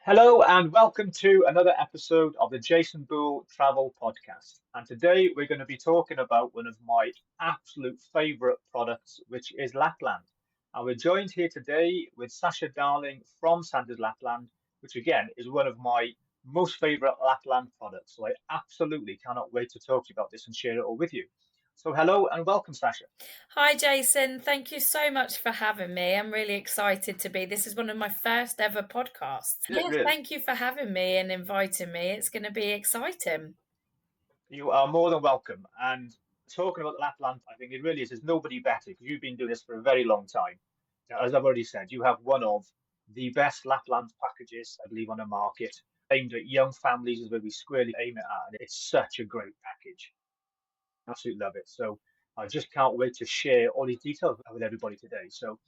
Hello and welcome to another episode of the Jason Boull Travel Podcast. And today we're going to be talking about one of my absolute favorite products, which is Lapland. And we're joined here today with Sasha Darling from Santa's Lapland, which again is one of my most favorite Lapland products. So I absolutely cannot wait to talk to you about this and share it all with you. So hello and welcome, Sasha. Hi, Jason. Thank you so much for having me. I'm really excited to be. This is one of my first ever podcasts. Is it Yeah, really? thank you for having me and inviting me. It's going to be exciting. You are more than welcome. And talking about Lapland, I think it really is. There's nobody better because you've been doing this for a very long time. Now, as I've already said, you have one of the best Lapland packages, I believe, on the market, aimed at young families is where we squarely aim it at. And it's such a great package. Absolutely love it. So I just can't wait to share all these details with everybody today. So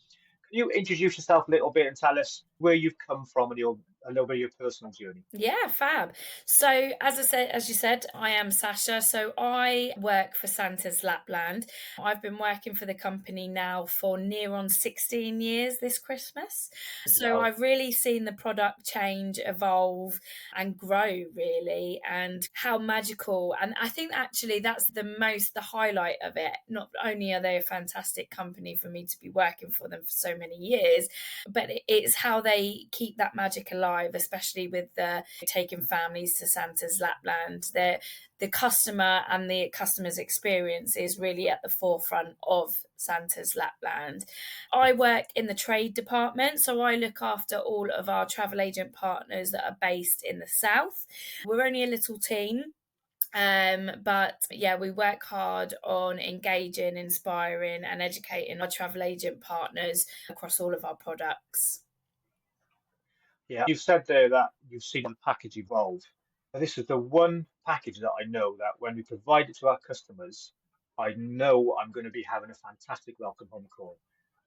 can you introduce yourself a little bit and tell us where you've come from and a little bit of your personal journey? Yeah, fab. So, as you said, I am Sasha. So, I work for Santa's Lapland. I've been working for the company now for near on 16 years this Christmas. So, Wow. I've really seen the product change, evolve, and grow, really, and how magical. And I think actually that's the highlight of it. Not only are they a fantastic company for me to be working for them for so many years, but it's how they keep that magic alive, especially with the taking families to Santa's Lapland. The customer and the customer's experience is really at the forefront of Santa's Lapland. I work in the trade department, so I look after all of our travel agent partners that are based in the south. We're only a little team, but yeah, we work hard on engaging, inspiring, and educating our travel agent partners across all of our products. Yeah, you've said there that you've seen the package evolve. Now, this is the one package that I know that when we provide it to our customers, I know I'm going to be having a fantastic welcome home call.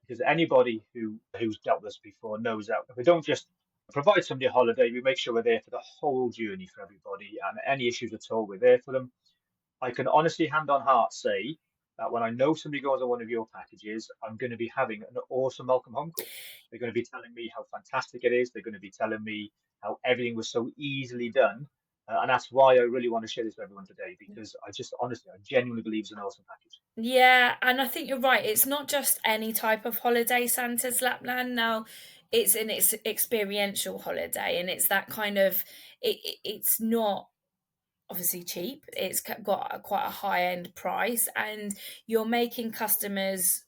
Because anybody who's dealt with this before knows that we don't just provide somebody a holiday, we make sure we're there for the whole journey for everybody, and any issues at all, we're there for them. I can honestly, hand on heart, say that when I know somebody goes on one of your packages, I'm going to be having an awesome welcome home call. They're going to be telling me how fantastic it is. They're going to be telling me how everything was so easily done. And that's why I really want to share this with everyone today, because I just honestly, I genuinely believe it's an awesome package. Yeah, and I think you're right. It's not just any type of holiday, Santa's Lapland. Now, it's experiential holiday, and it's that kind of it's not obviously cheap. It's got quite a high end price, and you're making customers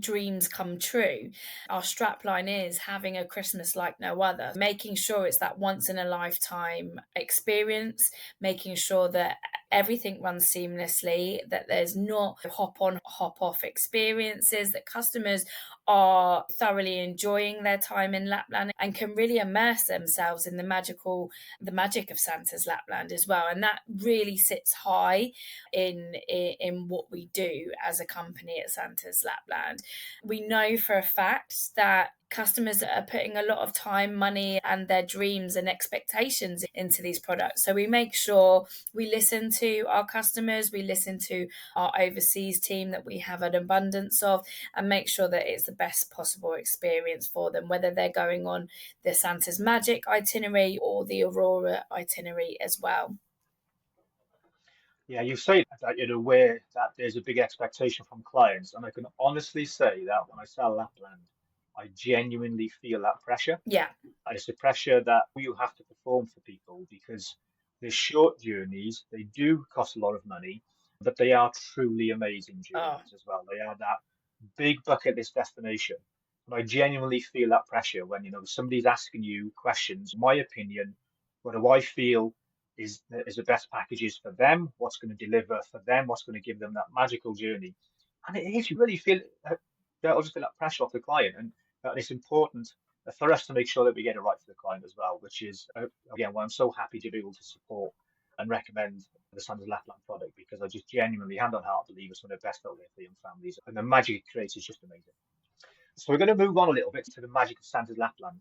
dreams come true. Our strapline is having a Christmas like no other, making sure it's that once in a lifetime experience, making sure that everything runs seamlessly, that there's not hop on, hop off experiences, that customers are thoroughly enjoying their time in Lapland and can really immerse themselves in the magic of Santa's Lapland as well. And that really sits high in what we do as a company at Santa's Lapland. We know for a fact that customers are putting a lot of time, money, and their dreams and expectations into these products. So we make sure we listen to our customers, we listen to our overseas team that we have an abundance of, and make sure that it's the best possible experience for them, whether they're going on the Santa's Magic itinerary or the Aurora itinerary as well. Yeah, you say that you're aware that there's a big expectation from clients, and I can honestly say that when I sell Lapland, I genuinely feel that pressure. Yeah. And it's the pressure that you have to perform for people because they're short journeys, they do cost a lot of money, but they are truly amazing Oh, journeys as well. They are that big bucket list destination. And I genuinely feel that pressure when, somebody's asking you questions, my opinion, what do I feel is the best packages for them, what's going to deliver for them, what's going to give them that magical journey. And it is, you really feel I'll just feel that pressure off the client. And it's important for us to make sure that we get it right for the client as well, which is, again, why I'm so happy to be able to support and recommend the Santa's Lapland product because I just genuinely, hand on heart, believe it's one of the best out there for young families. And the magic it creates is just amazing. So we're going to move on a little bit to the magic of Santa's Lapland.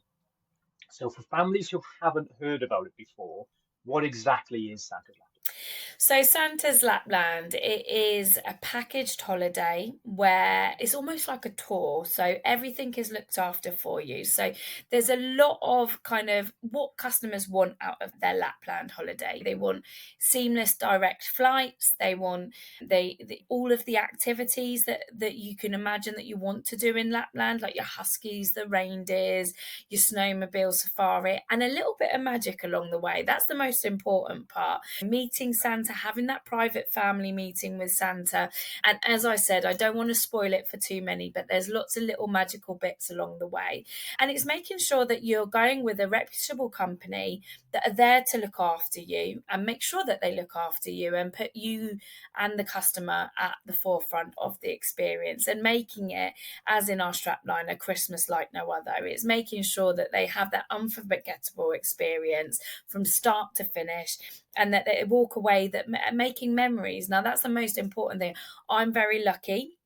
So for families who haven't heard about it before, what exactly is Santa's Lapland? So Santa's Lapland, it is a packaged holiday where it's almost like a tour. So everything is looked after for you. So there's a lot of kind of what customers want out of their Lapland holiday. They want seamless direct flights. They want all of the activities that you can imagine that you want to do in Lapland, like your huskies, the reindeers, your snowmobile safari, and a little bit of magic along the way. That's the most important part. Meeting Santa, having that private family meeting with Santa. And as I said, I don't want to spoil it for too many, but there's lots of little magical bits along the way. And it's making sure that you're going with a reputable company that are there to look after you and make sure that they look after you and put you and the customer at the forefront of the experience, and making it, as in our strapline, a Christmas like no other. It's making sure that they have that unforgettable experience from start to finish, and that they walk away that making memories. Now that's the most important thing. I'm very lucky.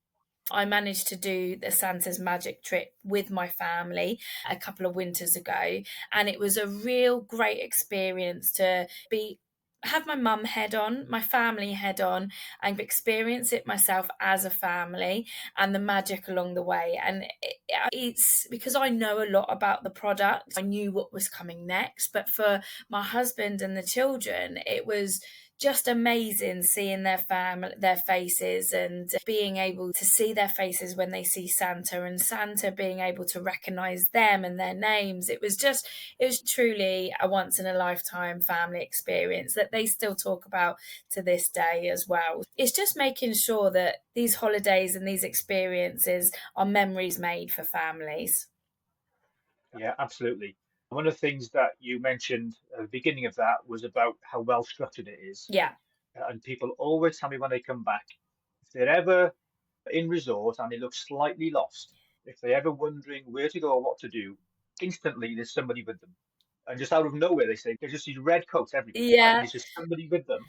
I managed to do the Santa's Magic trip with my family a couple of winters ago, and it was a real great experience to be have my mum head on, my family head on, and experience it myself as a family and the magic along the way. And it's because I know a lot about the product. I knew what was coming next, but for my husband and the children, it was just amazing seeing their family, their faces, and being able to see their faces when they see Santa, and Santa being able to recognize them and their names. It was truly a once in a lifetime family experience that they still talk about to this day as well. It's just making sure that these holidays and these experiences are memories made for families. Yeah, absolutely. One of the things that you mentioned at the beginning of that was about how well structured it is. Yeah. And people always tell me when they come back, if they're ever in resort and they look slightly lost, if they're ever wondering where to go or what to do, instantly there's somebody with them. And just out of nowhere, they say there's just these red coats everywhere, right? And Yeah. there's just somebody with them,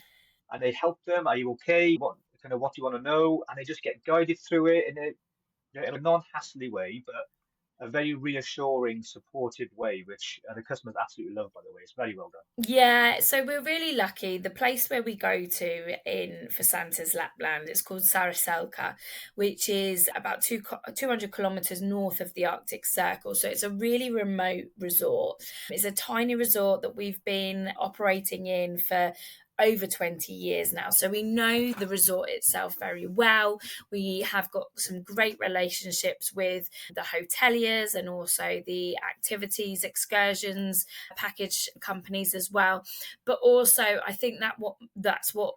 and they help them. Are you okay? What do you want to know? And they just get guided through it in a non-hassly way, but a very reassuring, supportive way, which the customers absolutely love, by the way. It's very well done. Yeah, so we're really lucky. The place where we go to in for Santa's Lapland is called Saraselka, which is about 200 kilometers north of the Arctic Circle. So it's a really remote resort. It's a tiny resort that we've been operating in for over 20 years now. So we know the resort itself very well. We have got some great relationships with the hoteliers and also the activities, excursions, package companies as well. But also I think that's what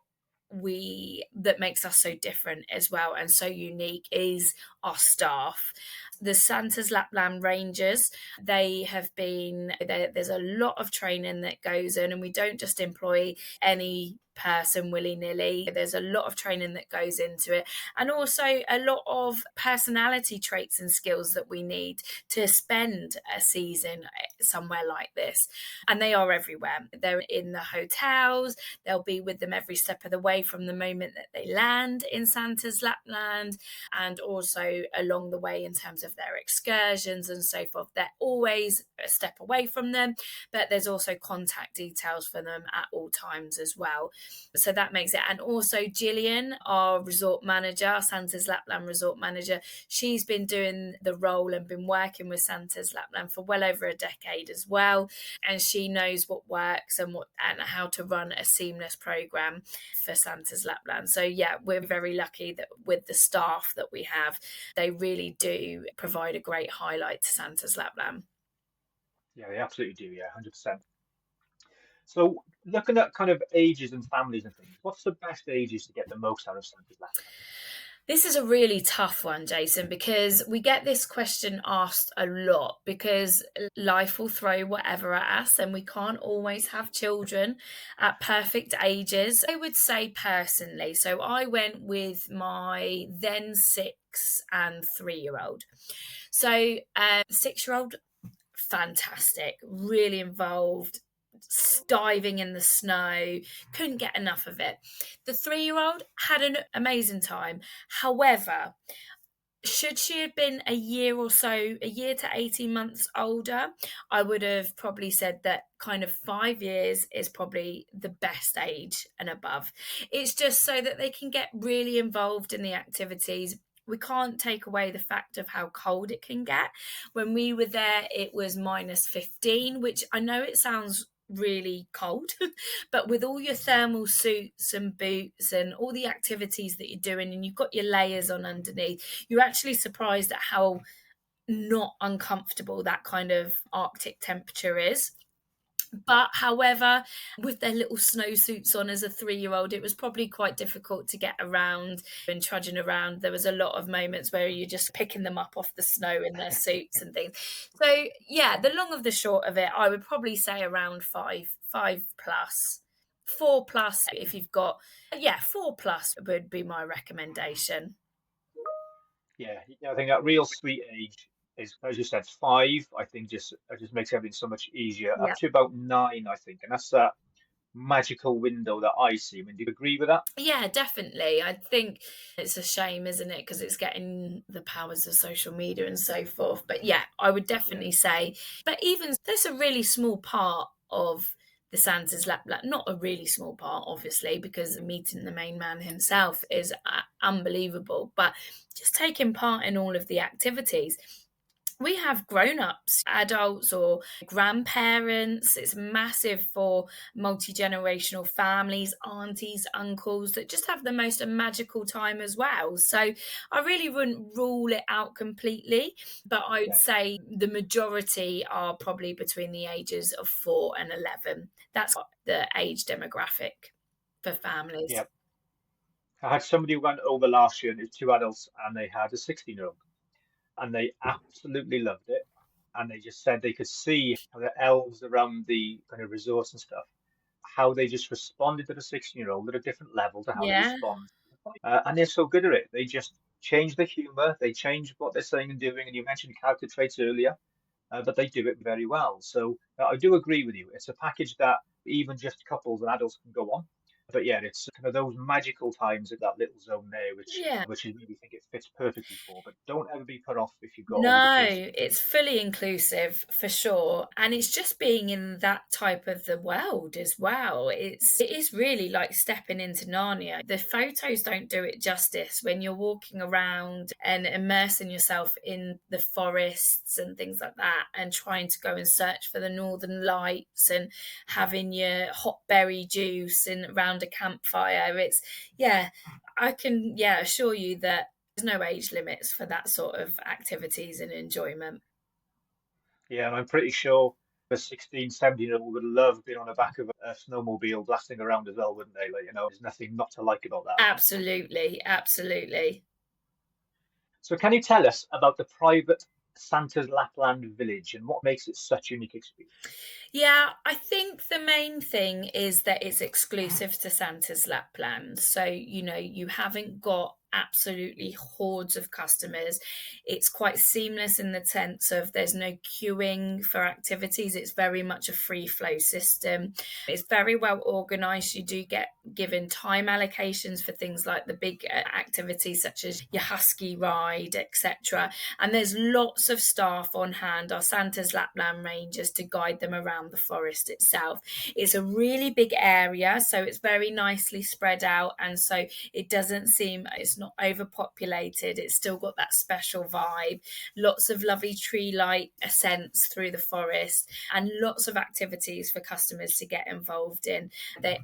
we that makes us so different as well and so unique is our staff. The Santa's Lapland Rangers, they have been there's a lot of training that goes in, and we don't just employ any person willy-nilly. There's a lot of training that goes into it, and also a lot of personality traits and skills that we need to spend a season somewhere like this. And they are everywhere. They're in the hotels, they'll be with them every step of the way from the moment that they land in Santa's Lapland, and also along the way in terms of their excursions and so forth. They're always a step away from them, but there's also contact details for them at all times as well. So that makes it. And also Gillian, our resort manager, Santa's Lapland resort manager, she's been doing the role and been working with Santa's Lapland for well over a decade as well. And she knows what works and how to run a seamless program for Santa's Lapland. So yeah, we're very lucky that with the staff that we have, they really do provide a great highlight to Santa's Lapland. Yeah, they absolutely do. Yeah, 100%. So, looking at kind of ages and families and things, what's the best ages to get the most out of Santa's Lapland? This is a really tough one, Jason, because we get this question asked a lot because life will throw whatever at us and we can't always have children at perfect ages. I would say personally, so I went with my then 6 and 3 year old. So, 6 year old, fantastic, really involved, diving in the snow, couldn't get enough of it. The 3 year old had an amazing time. However, Should she have been a year or so, a year to 18 months older, I would have probably said that kind of 5 years is probably the best age and above. It's just so that they can get really involved in the activities. We can't take away the fact of how cold it can get. When we were there, it was -15, which I know it sounds really cold, but with all your thermal suits and boots and all the activities that you're doing, and you've got your layers on underneath, you're actually surprised at how not uncomfortable that kind of Arctic temperature is. But however, with their little snowsuits on as a 3-year-old, it was probably quite difficult to get around and trudging around. There was a lot of moments where you're just picking them up off the snow in their suits and things. So yeah, the long of the short of it, I would probably say around five plus. 4 plus if you've got, yeah, 4 plus would be my recommendation. Yeah, I think that real sweet age is, as you said, 5. I think just it just makes everything so much easier. Yeah. Up to about 9, I think, and that's that magical window that I see. I mean, do you agree with that? Yeah, definitely. I think it's a shame, isn't it? Because it's getting the powers of social media and so forth. But yeah, I would Yeah, definitely say, but even there's a really small part of the Santa's Lapland, not a really small part, obviously, because meeting the main man himself is unbelievable. But just taking part in all of the activities, we have grown-ups, adults or grandparents. It's massive for multi-generational families, aunties, uncles that just have the most magical time as well. So I really wouldn't rule it out completely, but I would yeah, say the majority are probably between the ages of 4 and 11. That's the age demographic for families. yeah. I had somebody who went over last year, and it's 2 adults, and they had a 16-year-old, and they absolutely loved it. And they just said they could see how the elves around the kind of resorts and stuff, how they just responded to the 16-year-old at a different level to how they Yeah. respond. And they're so good at it. They just change the humor, they change what they're saying and doing. And you mentioned character traits earlier, but they do it very well. So I do agree with you. It's a package that even just couples and adults can go on. But yeah, it's kind of those magical times at that little zone there, Yeah. which is really think it fits perfectly for. But don't ever be put off if you've got older No, kids. it's fully inclusive for sure. And it's just being in that type of the world as well. It is really like stepping into Narnia. The photos don't do it justice when you're walking around and immersing yourself in the forests and things like that and trying to go and search for the northern lights and having your hot berry juice and around a campfire. It's yeah, I can assure you that there's no age limits for that sort of activities and enjoyment. Yeah, and I'm pretty sure the 16, 17-year-old would love being on the back of a snowmobile blasting around as well, wouldn't they? Like, there's nothing not to like about that. Absolutely, absolutely. So can you tell us about the private Santa's Lapland village and what makes it such a unique experience? Yeah, I think the main thing is that it's exclusive to Santa's Lapland. So, you haven't got absolutely hordes of customers. It's quite seamless in the sense of there's no queuing for activities. It's very much a free flow system. It's very well organized. You do get given time allocations for things like the big activities such as your husky ride, etc. And there's lots of staff on hand, our Santa's Lapland Rangers, to guide them around the forest itself. It's a really big area, so it's very nicely spread out, and so it doesn't seem, it's not overpopulated. It's still got that special vibe. Lots of lovely tree light ascents through the forest, and lots of activities for customers to get involved in.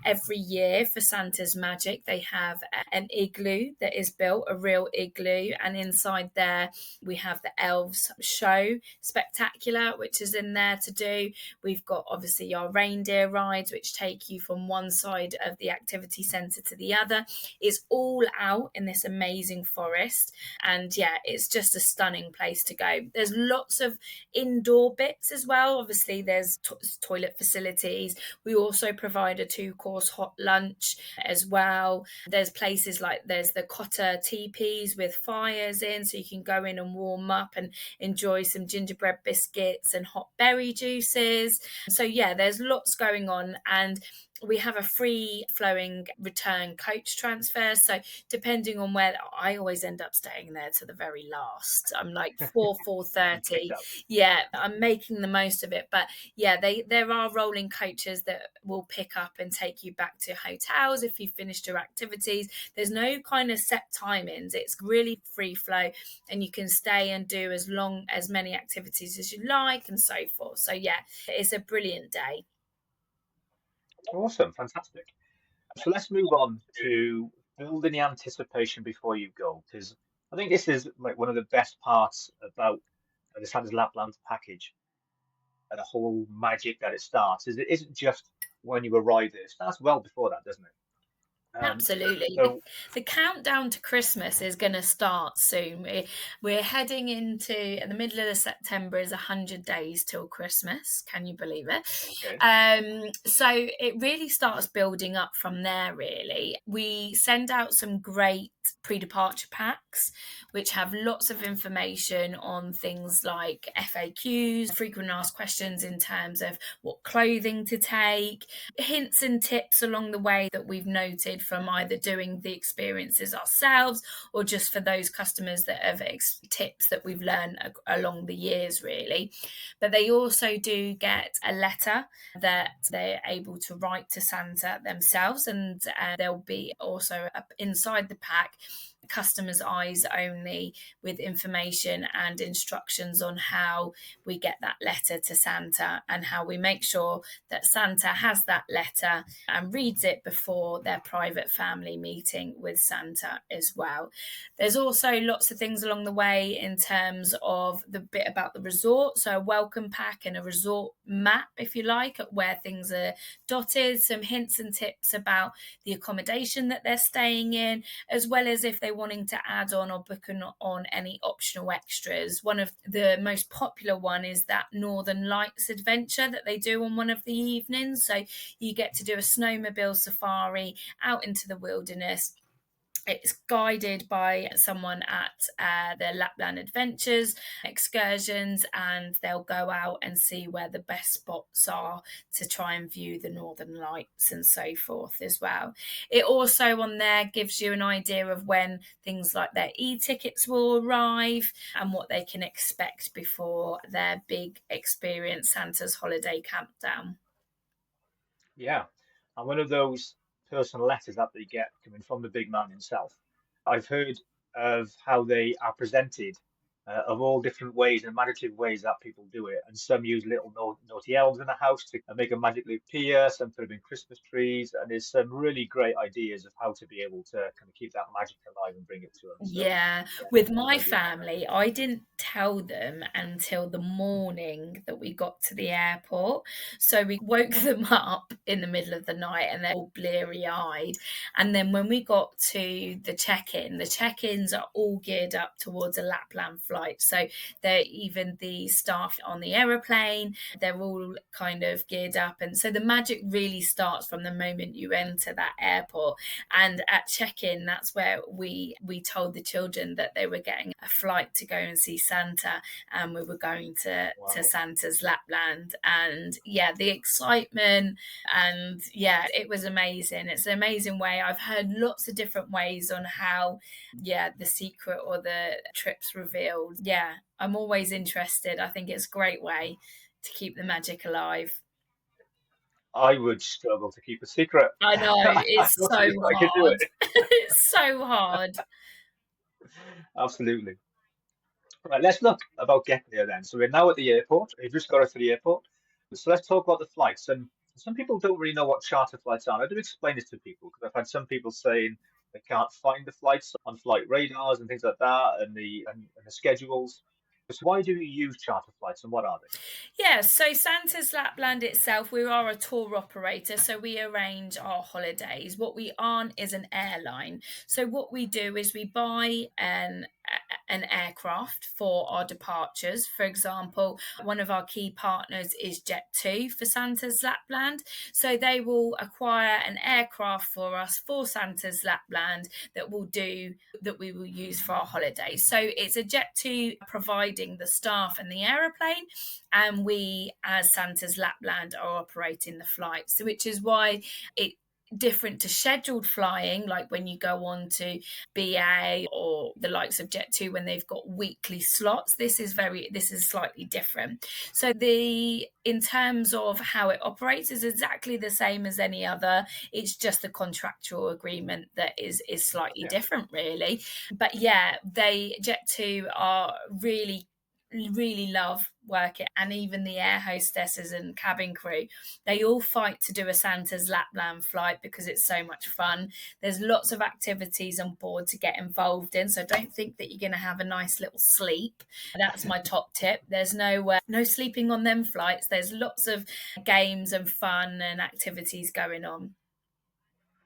Every year for Santa's Magic, they have an igloo that is built, a real igloo, and inside there we have the elves show spectacular, which is in there to do. We've got obviously our reindeer rides, which take you from one side of the activity centre to the other. It's all out in this amazing forest, and yeah, it's just a stunning place to go. There's lots of indoor bits as well. Obviously, there's toilet facilities. We also provide a 2-course hot lunch as well. There's places like there's the Cotter teepees with fires in, so you can go in and warm up and enjoy some gingerbread biscuits and hot berry juices. So yeah, there's lots going on, and we have a free flowing return coach transfer. So depending on where, I always end up staying there to the very last. I'm like 4:30. Yeah, I'm making the most of it. But yeah, there are rolling coaches that will pick up and take you back to hotels if you've finished your activities. There's no kind of set timings. It's really free flow, and you can stay and do as many activities as you like and so forth. So yeah, it's a brilliant day. Awesome, fantastic. So let's move on to building the anticipation before you go, because I think this is like one of the best parts about the Santa's Lapland package and the whole magic that it starts. Is it isn't just when you arrive there; it starts well before that, doesn't it? Absolutely. So The countdown to Christmas is going to start soon. We're heading into the middle of September is 100 days till Christmas. Can you believe it? okay, So it really starts building up from there, really. We send out some great pre-departure packs, which have lots of information on things like FAQs, frequent asked questions in terms of what clothing to take, hints and tips along the way that we've noted from either doing the experiences ourselves or just for those customers that have tips that we've learned along the years, really. But they also do get a letter that they're able to write to Santa themselves, and there'll be also inside the pack customers' eyes only with information and instructions on how we get that letter to Santa and how we make sure that Santa has that letter and reads it before their private family meeting with Santa as well. There's also lots of things along the way in terms of the bit about the resort, so a welcome pack and a resort map, if you like, at where things are dotted, some hints and tips about the accommodation that they're staying in, as well as if they're wanting to add on or book on any optional extras. One of the most popular one is that Northern Lights adventure that they do on one of the evenings. So you get to do a snowmobile safari out into the wilderness. It's guided by someone at the Lapland Adventures excursions, and they'll go out and see where the best spots are to try and view the northern lights and so forth as well. It also on there gives you an idea of when things like their e-tickets will arrive and what they can expect before their big experience Santa's Holiday Countdown. yeah, and one of those personal letters that they get coming from the big man himself. I've heard of how they are presented of all different ways and imaginative ways that people do it. And some use little naughty elves in the house to make them magically appear, some put them in Christmas trees. And there's some really great ideas of how to be able to kind of keep that magic alive and bring it to them. So, Yeah, yeah, with good my idea. family, I didn't tell them until the morning that we got to the airport. So we woke them up in the middle of the night and they're all bleary eyed. And then when we got to the check-ins are all geared up towards a Lapland flight. So they're even the staff on the aeroplane, they're all kind of geared up. And so the magic really starts from the moment you enter that airport. And at check-in, that's where we told the children that they were getting a flight to go and see Santa, and we were going to Santa's Lapland. And yeah, the excitement, and yeah, it was amazing. It's an amazing way. I've heard lots of different ways on how, yeah, the secret or the trip's revealed. Yeah, I'm always interested. I think it's a great way to keep the magic alive. I would struggle to keep a secret. I know, I it's don't so think I could do hard. it. It's so hard. Absolutely. Right, let's look about getting there then. So we're now at the airport. We've just got us to the airport. So let's talk about the flights. And some people don't really know what charter flights are. I do explain this to people because I've had some people saying they can't find the flights on flight radars and things like that, and the schedules. So why do you use charter flights, and what are they? Yeah, so Santa's Lapland itself, we are a tour operator, so we arrange our holidays. What we aren't is an airline. So what we do is we buy an aircraft for our departures. For example, one of our key partners is Jet2 for Santa's Lapland. So they will acquire an aircraft for us for Santa's Lapland that we will use for our holidays. So it's a Jet2 providing the staff and the aeroplane, and we as Santa's Lapland are operating the flights, which is why it different to scheduled flying, like when you go on to BA or the likes of Jet2 when they've got weekly slots. This is slightly different. So in terms of how it operates is exactly the same as any other. It's just the contractual agreement that is slightly different, really. But yeah, Jet2 are really love working, and even the air hostesses and cabin crew, they all fight to do a Santa's Lapland flight because it's so much fun. There's lots of activities on board to get involved in, so don't think that you're going to have a nice little sleep. That's my top tip. There's no sleeping on them flights. There's lots of games and fun and activities going on.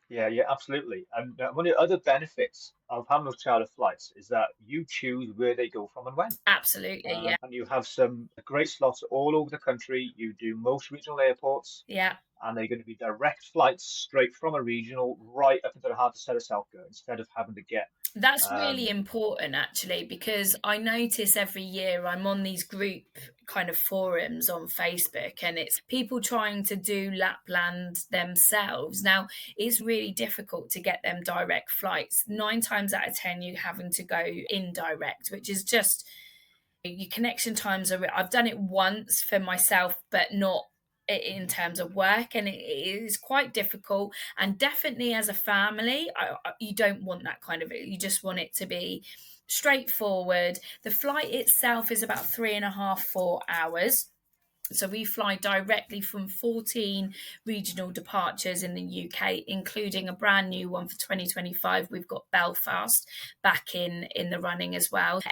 Yeah, yeah, absolutely. And one of the other benefits of having those charter flights is that you choose where they go from and when. Absolutely, yeah. And you have some great slots all over the country. You do most regional airports, Yeah. and they're going to be direct flights straight from a regional right up into the heart of Sarasota instead of having to get. That's really important, actually, because I notice every year I'm on these group kind of forums on Facebook, and it's people trying to do Lapland themselves. Now, it's really difficult to get them direct flights. 9 times out of 10, you're having to go indirect, which is just your connection times are. I've done it once for myself, but not in terms of work, and it is quite difficult. And definitely as a family, you don't want that kind of it. You just want it to be straightforward. The flight itself is about 3.5-4 hours. So we fly directly from 14 regional departures in the UK, including a brand new one for 2025. We've got Belfast back in the running as well.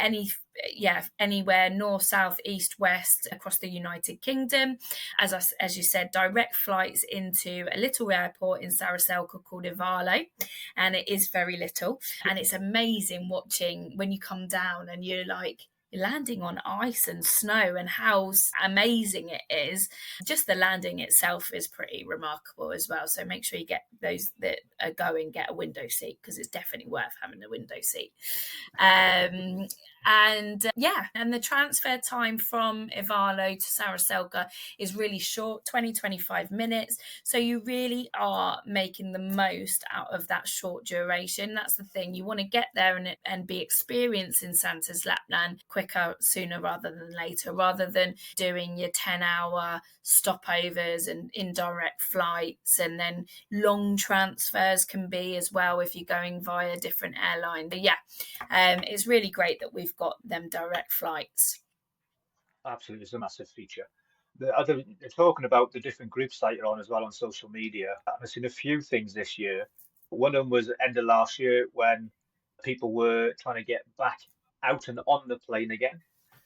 Anywhere north, south, east, west across the United Kingdom. As you said, direct flights into a little airport in Sarasota called Ivalo, and it is very little. And it's amazing watching when you come down and you're landing on ice and snow, and how amazing it is. Just the landing itself is pretty remarkable as well. So make sure you get those that are going, get a window seat, because it's definitely worth having a window seat. And the transfer time from Ivalo to Sarasota is really short, 20-25 minutes. So you really are making the most out of that short duration. That's the thing. You want to get there and be experiencing Santa's Lapland quicker, sooner rather than later, rather than doing your 10-hour stopovers and indirect flights, and then long transfers can be as well if you're going via different airline. But it's really great that we've got them direct flights. Absolutely, it's a massive feature. They're talking about the different groups that you're on as well on social media. I've seen a few things this year. One of them was end of last year when people were trying to get back out and on the plane again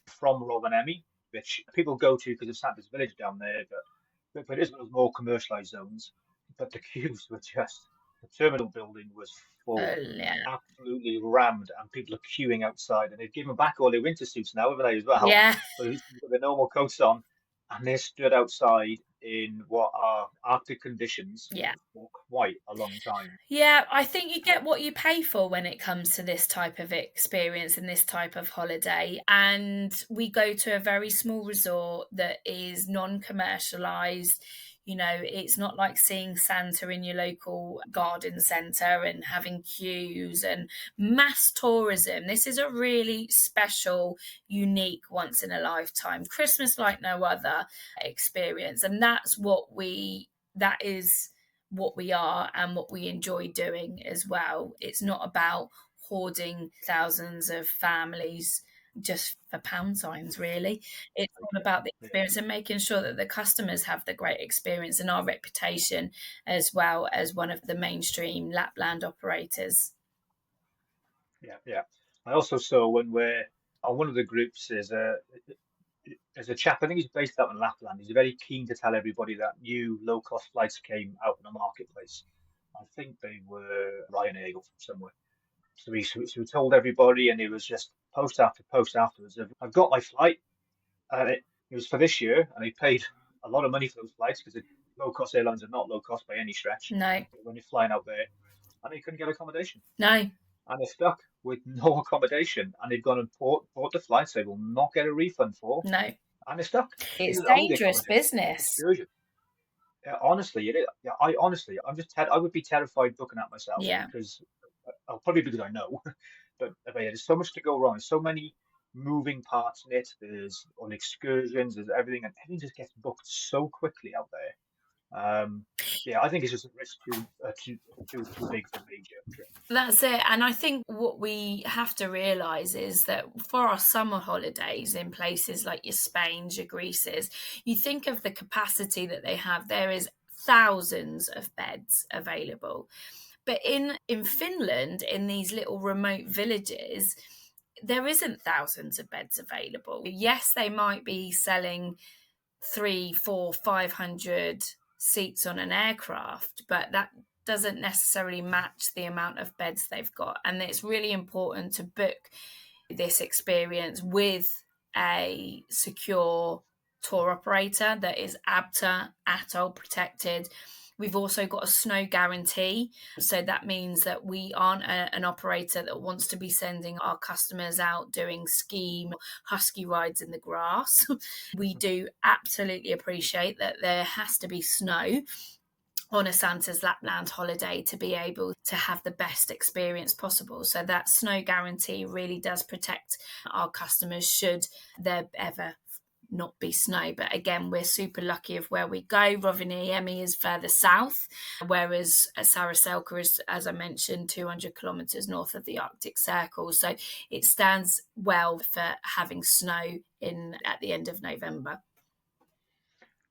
from Rovaniemi, which people go to because of Santa's Village down there, but it is one of those more commercialised zones. But the queues were just, the terminal building was full, absolutely rammed, and people are queuing outside. And they've given back all their winter suits now, haven't they, as well? Yeah. So they've got the normal coats on, and they're stood outside in what are Arctic conditions for quite a long time. Yeah, I think you get what you pay for when it comes to this type of experience and this type of holiday. And we go to a very small resort that is non-commercialized. You know, it's not like seeing Santa in your local garden centre and having queues and mass tourism. This is a really special, unique, once in a lifetime, Christmas like no other experience. And that is what we are and what we enjoy doing as well. It's not about hoarding thousands of families just for pound signs, really. It's all about the experience and making sure that the customers have the great experience, and our reputation as well as one of the mainstream Lapland operators. Yeah. I also saw when we're on one of the groups, there's a chap, I think he's based out in Lapland. He's very keen to tell everybody that new low-cost flights came out in the marketplace. I think they were Ryanair from somewhere. So he told everybody, and he was just post after post afterwards of, I've got my flight, and it was for this year, and they paid a lot of money for those flights because low-cost airlines are not low cost by any stretch No, when you're flying out there, and they couldn't get accommodation, no, and they're stuck with no accommodation, and they've gone and bought the flights they will not get a refund for, no. and they're stuck It's because all the dangerous accommodation is business. excursion. Yeah, honestly, it is. Yeah, I'm just, I would be terrified booking that myself Yeah. because, probably because I know, but yeah, there's so much to go wrong. There's so many moving parts in it. There's on excursions, there's everything, and everything just gets booked so quickly out there. Yeah, I think it's just a risk too big for major trip. That's it. And I think what we have to realise is that for our summer holidays in places like your Spains, your Greeces, you think of the capacity that they have. There is thousands of beds available. But in Finland, in these little remote villages, there isn't thousands of beds available. Yes, they might be selling 3, 4, 500 seats on an aircraft, but that doesn't necessarily match the amount of beds they've got. And it's really important to book this experience with a secure tour operator that is ABTA, ATOL protected. We've also got a snow guarantee. So that means that we aren't an operator that wants to be sending our customers out doing ski husky rides in the grass. We do absolutely appreciate that there has to be snow on a Santa's Lapland holiday to be able to have the best experience possible. So that snow guarantee really does protect our customers should there ever not be snow. But again, we're super lucky of where we go. Rovaniemi is further south, whereas Saraselka is, as I mentioned, 200 kilometres north of the Arctic Circle. So it stands well for having snow in at the end of November.